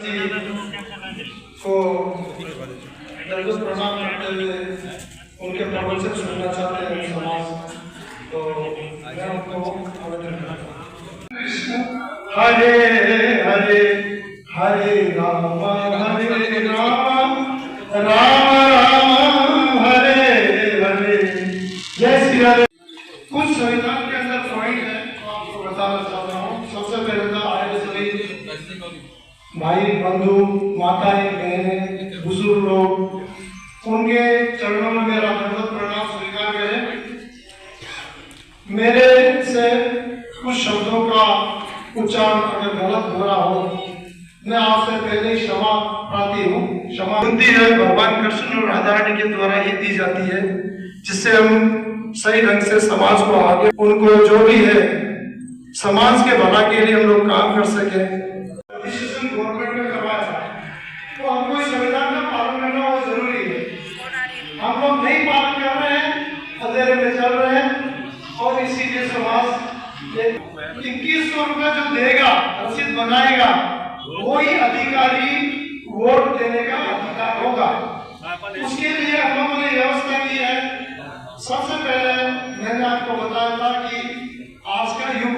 को दंडवत प्रणाम करते हुए उनके प्रवचन सुनना चाहते हैं समाज, तो मैं उनको आवेदन करता हूँ। हरे हरे हरे राम राम राम हरे हरे। जय श्री राम। कुछ संविधान के अंदर पॉइंट है तो आपको बताना चाहता हूँ। सबसे पहले तो आए सभी भाई बंधु माताएं बहनें बुजुर्ग लोग, उनके चरणों में मेरा दंडवत प्रणाम स्वीकार करें। मेरे से कुछ शब्दों का उच्चारण अगर गलत हो रहा हो, मैं आपसे पहले ही क्षमा प्रार्थी हूँ। क्षमा मिलती है भगवान कृष्ण और राधा रानी के द्वारा ही दी जाती है, जिससे हम सही ढंग से समाज को आगे, उनको जो भी है समाज के भला के लिए हम लोग काम कर सके। डिसीजन गवर्नमेंट ने करवाया तो हमको इस संविधान का पालन करना बहुत जरूरी है। हम लोग नहीं पालन कर रहे हैं, अंधेरे में चल रहे हैं, और इसीलिए समाज 2100 रुपये जो देगा, रसीद बनाएगा, वही अधिकारी वोट देने का अधिकार होगा। उसके लिए हम लोगों ने व्यवस्था की है। सबसे पहले मैंने आपको बताया था कि आज का युग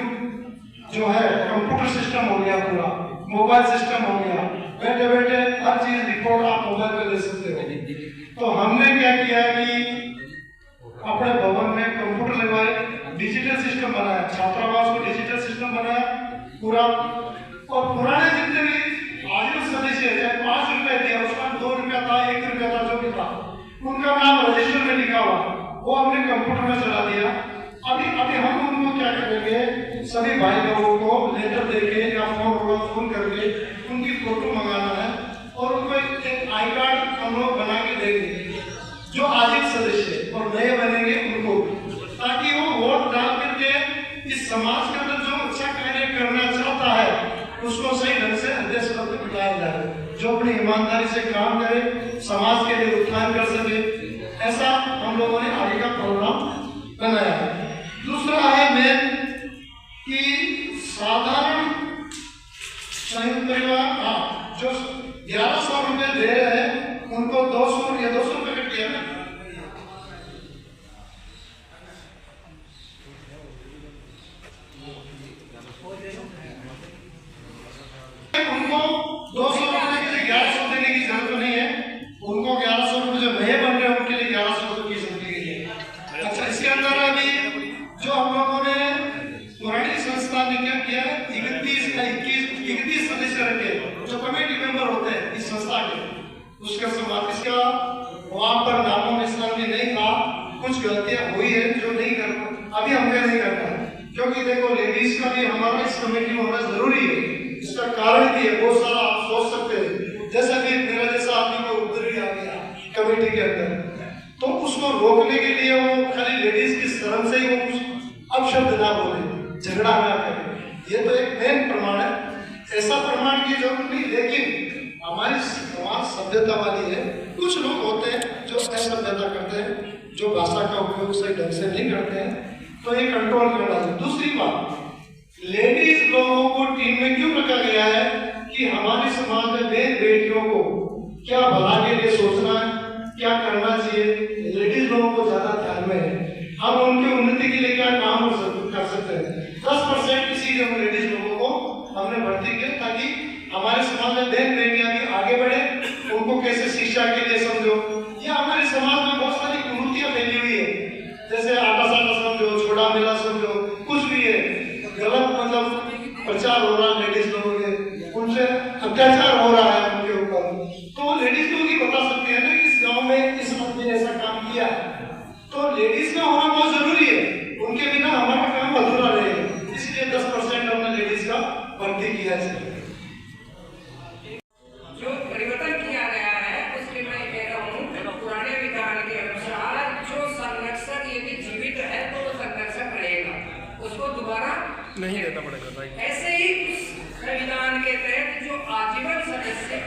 जो है कंप्यूटर सिस्टम हो गया, पूरा मोबाइल सिस्टम हो गया, बैठे बैठे हर चीज रिपोर्ट आप मोबाइल पे ले सकते हो। तो हमने क्या किया कि अपने भवन में कंप्यूटर लगवाए, डिजिटल सिस्टम बनाया, छात्रावास को डिजिटल सिस्टम बनाया पूरा। और पुराने जितने भी आजीवन सदस्य है, 5 रुपए दिया, उसका 2 रुपया था, 1 रुपया था, जो भी था, उनका नाम रजिस्टर में लिखा हुआ, वो हमने कंप्यूटर में चला दिया। अभी हम उनको क्या करेंगे, सभी भाई लोगों को लेटर देके या फोन करके उनकी फोटो मंगाना है और उनको एक आई कार्ड हम लोग बना के देंगे, जो आजीवन सदस्य और नए बनेंगे उनको, ताकि वो वोट डाल करके इस समाज के अंदर जो अच्छा कार्य करना चाहता है उसको सही ढंग से आदेश करके बिठाया जाए, जो अपनी ईमानदारी से काम करे, समाज के लिए उत्थान कर सके। ऐसा हम लोगों ने आगे का प्रोग्राम बनाया है। दूसरा है मेन कि साधारण संयुक्त परिवार जो 1100 रुपए दे रहे हैं उनको 200 या 200 रुपए कट किया, उनको 200 रुपए के लिए 1100 देने की जरूरत नहीं है। उनको 1100 रुपए जो नए बन रहे हैं उनके लिए 1100 रुपए की जिंदगी के लिए। अच्छा, इसके अंदर अभी जो हम लोगों ने पुरानी संस्था ने क्या किया है, 21 सदस्य रखे जो कमेटी मेंबर होते हैं इस संस्था के, उसका समाज इसका वहां पर नामों निशान भी नहीं था। कुछ गलतियां हुई है जो नहीं कर, अभी हमने नहीं करना है, क्योंकि देखो लेडीज का भी हमारा इस कमेटी में होना जरूरी है। इसका कारण भी है, बहुत सारा आप सोच सकते हैं, जैसा कि मेरा जैसा आदमी को उधर भी आ गया कमेटी के अंदर, तो उसको रोकने के लिए वो खाली लेडीज की शर्म से ही वो कुछ अपशब्द ना बोले, झगड़ा ना करे, ये तो एक मेन प्रमाण है। ऐसा प्रमाण की जरूरत नहीं, लेकिन हमारी समाज सभ्यता वाली है। कुछ लोग होते हैं जो असभ्यता करते हैं, जो भाषा का उपयोग सही ढंग से नहीं करते हैं, तो ये कंट्रोल करना है। दूसरी बात, लेडीज लोगों को टीम में क्यों रखा गया है कि हमारे समाज में बेटियों को क्या भला के लिए सोचना है, क्या करना चाहिए, लेडीज लोगों को ज्यादा ध्यान में है। हम उनकी उन्नति के लिए क्या काम कर सकते हैं। 10% इसीलिए हम लेडीज लोगों को हमने भर्ती किया, ताकि हमारे समाज में बेटियां भी आगे बढ़े, उनको कैसे शिक्षा के लिए समझो। या हमारे समाज में बहुत सारी कुरीतियां फैली हुई है, जैसे आटा साटा समझो, छोटा मेला समझो, कुछ भी है गलत मतलब प्रचार हो रहा है लेडीज लोगों के, उनसे अत्याचार हो रहा है उनके ऊपर, तो लेडीज लोग ही बता सकते हैं ना कि इस गांव में इस आदमी ने ऐसा काम किया। तो लेडीज का होना बहुत जरूरी है, उनके बिना हमारा काम अधूरा रहेगा। इसलिए 10% हमने लेडीज का भर्ती किया है। जो परिवर्तन किया गया है उसके मैं कह रहा हूँ, पुराने विधान के अनुसार जो संरक्षक यदि जीवित है तो वो संरक्षक रहेगा, उसको दोबारा नहीं देना पड़ेगा। ऐसे ही संविधान के तहत जो आजीवन सदस्य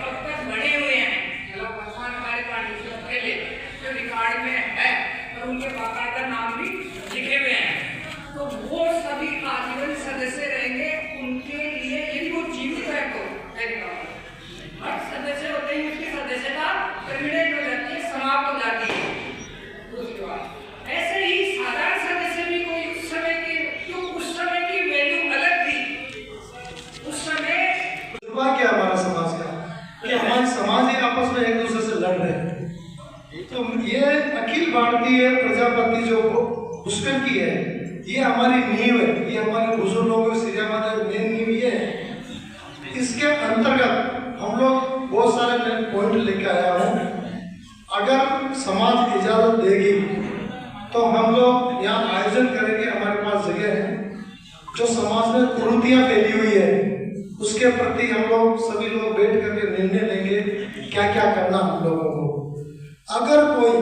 हमारे समाज ही आपस में एक दूसरे से लड़ रहे हैं। तो ये अखिल भारतीय प्रजापति जो पुष्कर की है, ये हमारी नींव है, ये हमारे बुजुर्गों के सीरिया में मेन नींव ये है। इसके अंतर्गत हम लोग बहुत सारे पॉइंट लेके आया हूँ। अगर समाज इजाजत देगी तो हम लोग यहाँ आयोजन करेंगे। हमारे पास जगह है। जो समाज में कुरीतियाँ फैली हुई है उसके प्रति हम लोग सभी लोग बैठ करके निर्णय लेंगे क्या क्या करना हम लोगों को। अगर कोई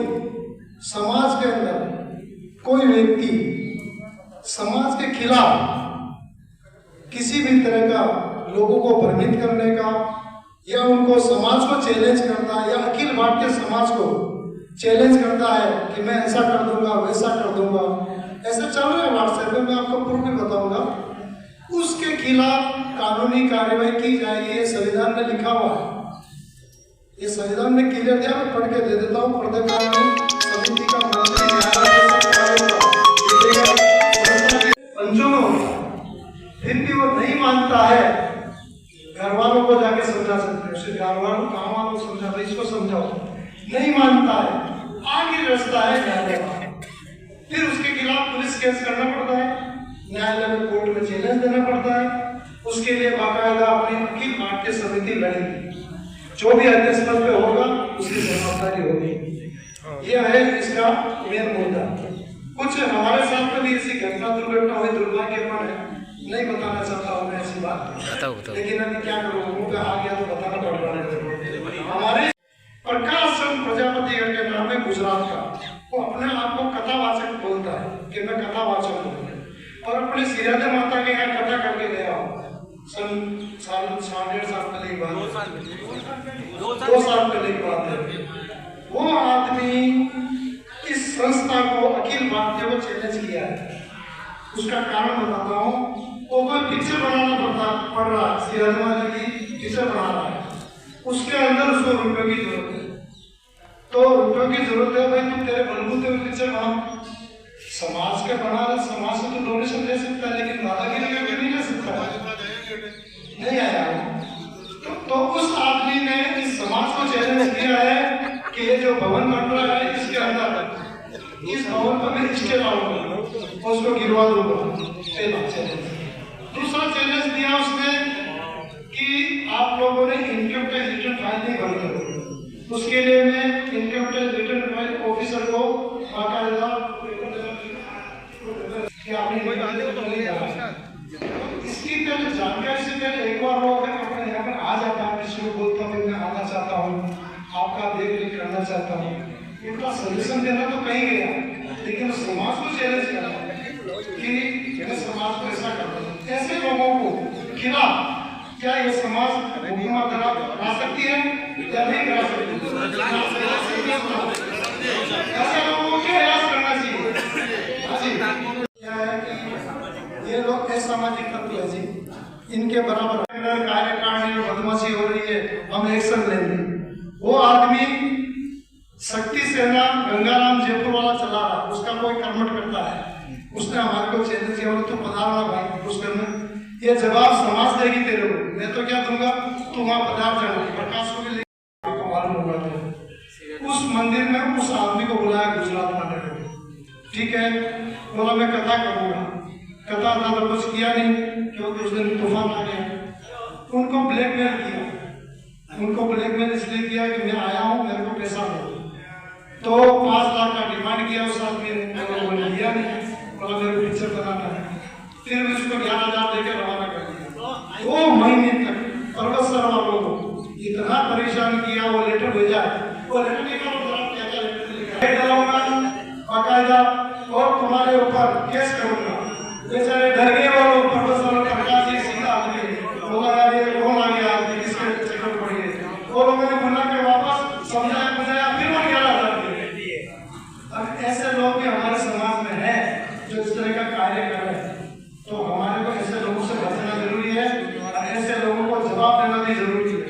समाज के अंदर कोई व्यक्ति समाज के खिलाफ किसी भी तरह का लोगों को भ्रमित करने का या उनको समाज को चैलेंज करता है या अखिल भारतीय समाज को चैलेंज करता है कि मैं ऐसा कर दूंगा वैसा कर दूंगा, ऐसा चल रहा है व्हाट्सएप में, मैं आपको प्रूफ भी बताऊंगा, उसके खिलाफ कानूनी कार्रवाई की जाएगी। ये संविधान में लिखा हुआ है। ये संविधान में क्लियर दिया, मैं पढ़ के दे देता हूँ। समिति का पंचों में होता है, फिर भी वो नहीं मानता है, घर वालों को जाके समझा सकते हैं, घर वालों काम वालों को समझा, इसको समझाओ, नहीं मानता है, आगे रास्ता है न्यायालय का। फिर उसके खिलाफ पुलिस केस करना पड़ता है, न्यायालय में कोर्ट में चैलेंज देना पड़ता है। उसके लिए बाकायदा अपनी अखिल भारतीय समिति लड़ेगी। जो भी अध्यक्ष पद पे होगा उसकी जवाबदारी होगी। ये है इसका मेन मुद्दा। कुछ हमारे साथ में भी ऐसी घटना दुर्घटना हुई, दुर्भाग्यपूर्ण है, नहीं बताना चाहता हूँ मैं ऐसी बात, लेकिन अभी क्या करूँ, मुंह पे आ गया तो बताना पड़ रहा है। हमारे प्रकाश चंद प्रजापति के नाम है गुजरात का, वो अपने आप को कथावाचक बोलता है कि मैं कथावाचक हूँ, और अपने सिराजे माता के यहाँ कथा करके गया हूँ। सन 1.5 साल पहले की बात है, 2 साल पहले की बात है। वो आदमी इस संस्था को अखिल भारतीय को चैलेंज किया है। उसका कारण बताता हूँ। वो कोई पिक्चर बनाना पड़ रहा है, सिराजे माता की पिक्चर बना रहा है, उसके अंदर उसको रुपयों की जरूरत है। तो रुपयों की जरूरत है, भाई तुम तेरे बलबूते में पिक्चर बना, समाज के बना रहे, समाज से तो डोनेशन ले सकता है, लेकिन दादागिरी करके नहीं ले सकता है, नहीं आया। तो उस आदमी ने इस समाज को चैलेंज किया है कि ये जो भवन बन रहा है इसके अंदर इस भवन पर मैं इसके लाऊंगा, उसको गिरवा दूंगा। पहला चैलेंज। दूसरा चैलेंज दिया उसने कि आप लोगों ने इनकम टैक्स रिटर्न फाइल नहीं भरी। उसके लिए मैं income tax return file officer को बाकायदा इसकी पहले जानकारी से पहले एक बार वो अगर अपने यहाँ पर आ जाता है, किसी को बोलता हूँ मैं आना चाहता हूँ, आपका देख रेख करना चाहता हूँ, इनका सजेशन देना तो कहीं गया, लेकिन समाज को चैलेंज करना कि मैं समाज को ऐसा करता हूँ। ऐसे लोगों को खिलाफ क्या ये समाज हुकूमत करा सकती है या नहीं करा सकती? ऐसे लोगों को क्या इलाज करना चाहिए? क्या है कि ये लोग असामाजिक तत्व है जी, इनके बराबर कार्यकारिणी में बदमाशी हो रही है, हम एक्शन लेंगे। वो आदमी शक्ति सेना गंगाराम जयपुर वाला चला रहा, उसका कोई कर्मठ करता है, उसने हमारे को चैलेंज किया, तो पधारना भाई पुष्कर में, ये जवाब समाज देगी तेरे को, मैं तो क्या दूंगा, तू वहां पधार जाना। प्रकाश को भी लेकर मालूम होगा तो उस मंदिर में उस आदमी को बुलाया गुजरात वाले को, ठीक है, बोला मैं कथा करूंगा। कथा था तो कुछ किया नहीं, क्योंकि उस दिन तूफान आ गया। उनको ब्लैकमेल किया, उनको ब्लैकमेल इसलिए किया कि मैं आया हूँ, मेरे को पैसा दो। तो 5 लाख का डिमांड किया उस आदमी ने, दिया नहीं, बोला मेरे को पिक्चर बनाना है। फिर उसको 11,000 देकर रवाना कर दिया। 2 महीने तक प्रोफेसर वालों को इतना परेशान किया, वो लेटर भेजा, वो लेटर निकालो बाकायदा और तुम्हारे ऊपर केस करूंगा। बेचारे डर गए वो प्रोफेसर प्रकाश जी, सीधा आदमी बोला यार ये कौन आ गया, किसके चक्कर पड़ गए। वो लोगों ने बुला के वापस समझाया बुझाया, फिर वो 11,000 दिए। अब ऐसे लोग भी हमारे समाज में हैं जो इस तरह का कार्य कर रहे हैं, तो हमारे को ऐसे लोगों से बचना जरूरी है और ऐसे लोगों को जवाब देना भी जरूरी है।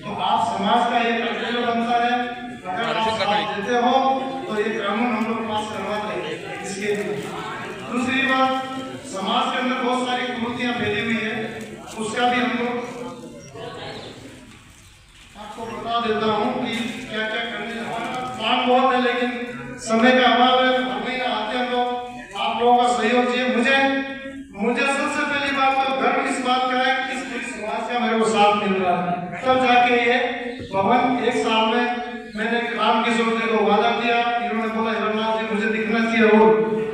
तो आप समाज का ये कर्तव्य बनता है, अगर आप साथ देते हो तो ये कानून हम लोग पास करवा देंगे। इसके दूसरी बात, समाज के अंदर बहुत सारी कुरीतियां फैली हुई है, उसका भी हम लोग आपको बता बता देता हूँ कि क्या क्या करने हमारा काम बहुत है, लेकिन समय का अभाव है। हर महीने आते हैं लोग, आप लोगों का सहयोग चाहिए मुझे सबसे पहली बात तो गर्व इस बात का है कि इस पूरी समाज का मेरे को साथ मिल रहा है, तब जाके ये भवन 1 साल में मैंने राम किशोर जी को वादा किया, इन्होंने बोला हिरणनाथ जी मुझे दिखना चाहिए, और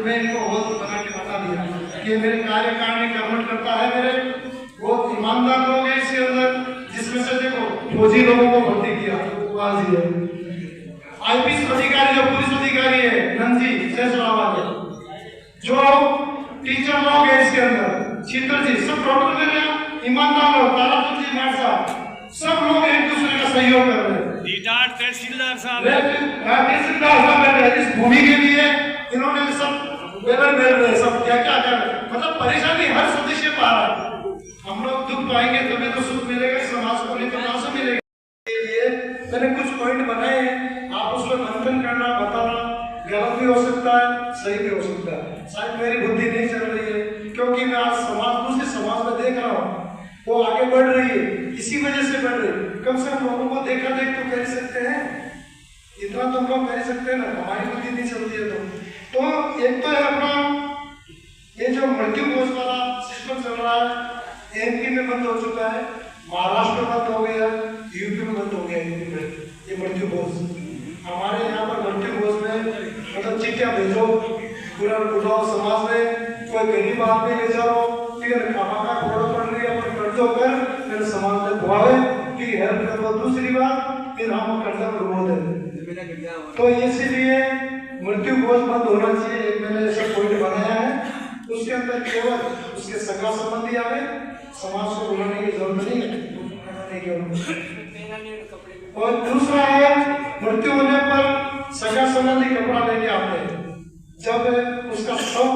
मैं इनको बहुत बना के बता दिया कि मेरे कार्यकारिणी कर्मठ करता है, मेरे बहुत ईमानदार लोग हैं इसके अंदर, जिसमें से देखो फौजी लोगों को भर्ती किया जी है, आईपीएस अधिकारी जो पुलिस अधिकारी है नंजी शेषरावा, जो टीचर लोग हैं इसके अंदर शीतल जी, सब डॉक्टर मेरे ईमानदार लोग, ताराचंद जी मानसा, सब लोग एक दूसरे का सहयोग कर रहे हैं। रिटायर्ड तहसीलदार साहब इस भूमि के लिए इन्होंने सब बैनर मिल रहे, सब क्या क्या कर, मतलब परेशानी हर सदस्य पा रहा है। हम लोग दुख पाएंगे तभी तो सुख मिलेगा, समाज को नहीं तो ना से मिलेगा। ये मैंने कुछ पॉइंट बनाए हैं, आप उसमें मंथन करना, बताना, गलत भी हो सकता है, सही भी हो सकता है, शायद मेरी बुद्धि नहीं चल रही है, क्योंकि मैं आज दूसरे समाज में देख रहा हूँ वो आगे बढ़ रही है, इसी वजह से बढ़ रही है। कम से कम लोगों को देखा देख तो कर सकते हैं, इतना तो हम लोग कर सकते हैं ना, हमारी बुद्धि नहीं चलती है तो एक तो है अपना ये जो मृत्यु कोष वाला सिस्टम चल रहा है, एमपी में बंद हो चुका है, महाराष्ट्र में बंद हो गया, यूपी में बंद हो गया, यूपी में ये मृत्यु कोष। हमारे यहाँ पर मृत्यु कोष में मतलब चिट्ठियाँ भेजो, पूरा बुलाओ समाज में, कोई गरीब आदमी ले जाओ, ठीक है, खामा घोड़ा पड़ रही है, अपन कर्जों कर फिर समाज में दुआवे कि हेल्प करो। दूसरी बात फिर हम कर्जा में डुबो दें, तो इसीलिए मृत्यु कोष बंद होना चाहिए। एक मैंने ऐसा पॉइंट बनाया है, उसके अंदर केवल उसके सगा संबंधी आवे, समाज को बुलाने की जरूरत नहीं है। और दूसरा है मृत्यु होने पर सगा संबंधी कपड़ा लेके आते हैं, जब उसका शव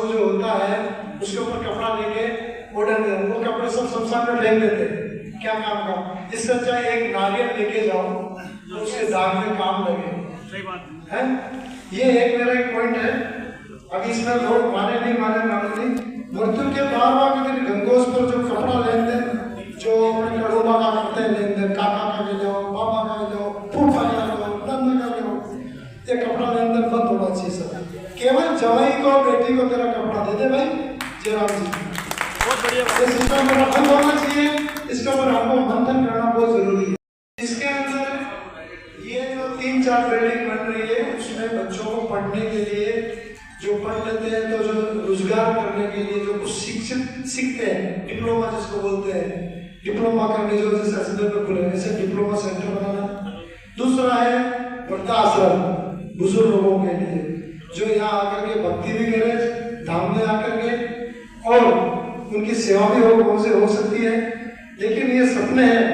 जो होता है उसके ऊपर कपड़ा लेके ओढ़न दे, वो कपड़े सब शमशान में फेंक देते हैं, क्या काम का। इससे अच्छा एक नारियल लेके जाओ तो उसके दाग में काम लगे, सही बात है। ये एक मेरा एक पॉइंट है। अभी इसमें लोग माने नहीं, मृत्यु के बाद के दिन गंगोस पर जो कपड़ा लेन देन जो अपने कड़ोबा का करते हैं, लेन देन काका का ले जाओ, बाबा का ले जाओ, फूफा का ले जाओ, नन्ना का ले जाओ, ये कपड़ा लेन देन बंद होना चाहिए सर। केवल जवाई को बेटी को तेरा कपड़ा दे दे भाई, जयराम जी, बहुत बढ़िया बात। ये सिस्टम बंद होना चाहिए, इसके ऊपर हमको मंथन करना बहुत जरूरी है। इसके अंदर ये जो 3-4 बिल्डिंग बन रही है, उसमें बच्चों को पढ़ने के लिए जो पढ़ लेते हैं, तो जो रोजगार करने के लिए जो कुछ सीखते हैं, डिप्लोमा जिसको बोलते हैं, डिप्लोमा करने जो जैसे अजमेर में खुले ऐसे डिप्लोमा सेंटर बनाना। दूसरा है वृद्धाश्रम बुजुर्ग लोगों के लिए, जो यहाँ आकर के भक्ति भी करें, धाम में आकर के, और उनकी सेवा भी हो सकती है। लेकिन ये सपने हैं,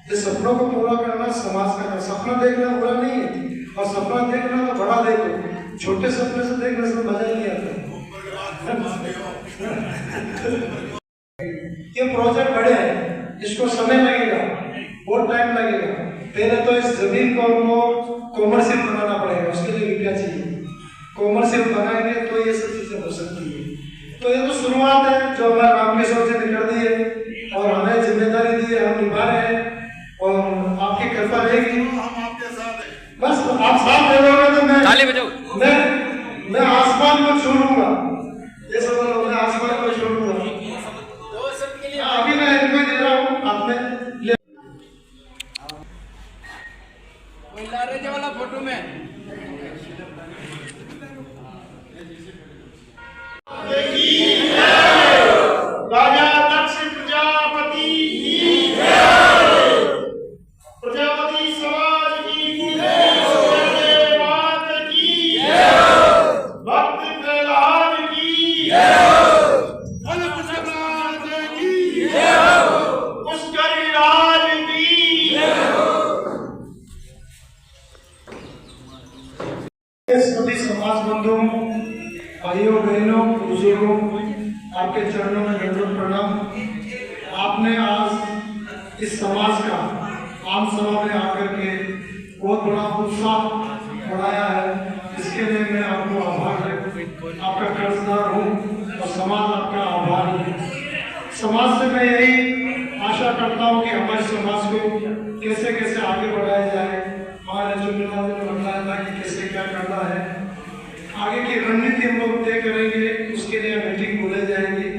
ये सपनों को पूरा करना समाज का, सपना देखना बुरा नहीं है, और सपना देखना तो बड़ा देखो, छोटे सपने से देखने से मजा नहीं आता। ये प्रोजेक्ट बड़े हैं, इसको समय लगेगा, बहुत टाइम लगेगा। पहले तो इस जमीन को हमको कॉमर्शियल बनाना पड़ेगा, उसके लिए विद्या चाहिए, कॉमर्शियल बनाएंगे तो ये सब चीजें हो सकती है। तो ये तो शुरुआत है जो हमारे राम किशोर जी ने कर दी है, और हमें जिम्मेदारी दी है, हम निभा रहे हैं, और आपकी कृपा रहेगी, हम आपके साथ हैं। बस आप साथ दे दोगे तो मैं आसमान को छू लूंगा, ये सब लोग, मैं आसमान को छू लूंगा। अभी मैं इनको दे रहा हूँ, हाथ में ले वाला फोटो में राजा दक्ष प्रजापति प्रजापति समाज की मात की भक्त प्रहलाद की पुष्कर राज की। सभी समाज बंधुओं, भाइयों बहनों, बुजुर्गों, आपके चरणों में दंडवत प्रणाम। आपने आज इस समाज का आम सभा में आकर के बहुत बड़ा उत्साह बढ़ाया है, इसके लिए मैं आपको आपका कर्जदार हूँ, और समाज आपका आभारी है। समाज से मैं यही आशा आशा करता हूँ कि हमारे समाज को कैसे कैसे आगे बढ़ाया जाए। हमारे जो ने बताया था कि कैसे क्या करना है, आगे की रणनीति हम लोग तय करेंगे, उसके लिए मीटिंग बुलाई जाएगी।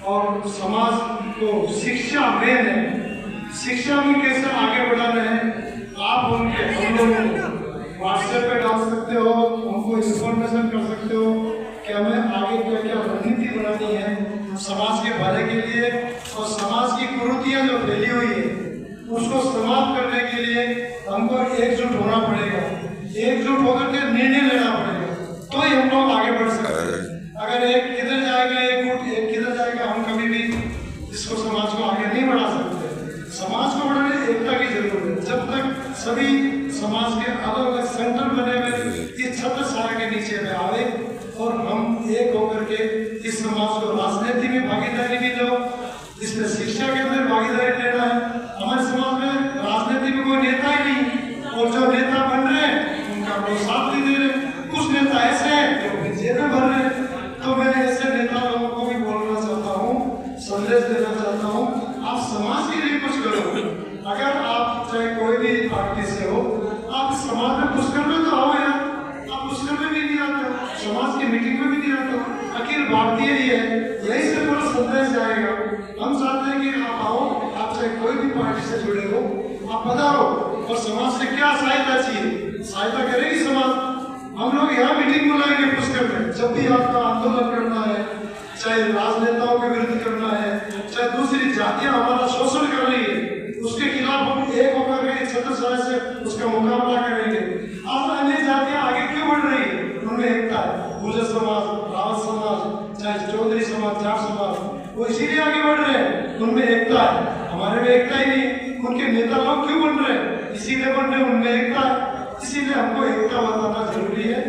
और समाज को शिक्षा मेन है, शिक्षा में कैसे आगे बढ़ाना है, आप उनके हम लोग व्हाट्सएप पे डाल सकते हो, हमको इंफॉर्मेशन कर सकते हो कि हमें आगे क्या क्या रणनीति बनानी है समाज के भले के लिए। और समाज की कुरीतियां जो फैली हुई है उसको समाप्त करने के लिए हमको एकजुट होना पड़ेगा, एकजुट होकर के निर्णय लेना पड़ेगा, तो ही हम लोग आगे बढ़ सकते हैं। अगर एक किधर जाएगा, एक गुट एक किधर जाएगा, हम कभी भी इसको समाज को आगे नहीं बढ़ा सकते। समाज को बढ़ाने एकता की जरूरत है। जब तक सभी समाज के अलग अलग सेंटर बने हुए इस छत्र छाया के नीचे में आवे और हम एक होकर के इस समाज को राजनीति में भागीदारी भी लो, इसमें शिक्षा के अंदर भागीदारी लेना है। हमारे समाज में राजनीति में कोई नेता ही नहीं, और जो नेता बन रहे हैं उनका कोई साथ नहीं दे रहे। कुछ नेता ऐसे हैं जो जेबें भर रहे हैं। तो मैं ऐसे नेता लोगों को भी बोलना चाहता हूँ, संदेश देना चाहता हूँ, आप समाज के लिए कुछ करो। अगर आप चाहे कोई भी पार्टी से हो, आप समाज में कुछ करने तो आओ यार, आप कुछ करने भी नहीं आते, समाज की मीटिंग में भी नहीं आते। अखिल भारतीय ही है, यही से पूरा संदेश जाएगा। हम चाहते हैं कि आप आओ, आप चाहे कोई भी पार्टी से जुड़े हो, आप पधारो और समाज से क्या सहायता चाहिए, सहायता करेगी समाज। हम लोग यहाँ मीटिंग बुलाएंगे पुष्कर में, जब भी आपका आंदोलन करना है, चाहे राजनेताओं के विरुद्ध करना है, चाहे दूसरी जातियां हमारा शोषण कर रही है, उसके खिलाफ हम एक होकर के छत्र छाया से उसका मुकाबला करेंगे। आज अन्य जातियां आगे क्यों बढ़ रही है, उनमें एकता है। गुर्जर समाज, रावत समाज, चाहे चौधरी समाज, जाट समाज, वो इसीलिए आगे बढ़ रहे हैं, उनमें एकता है। हमारे में एकता ही नहीं। उनके नेता लोग क्यों बन रहे हैं, इसीलिए बन रहे हैं, उनमें एकता है। इसीलिए हमको एकता बताना जरूरी है।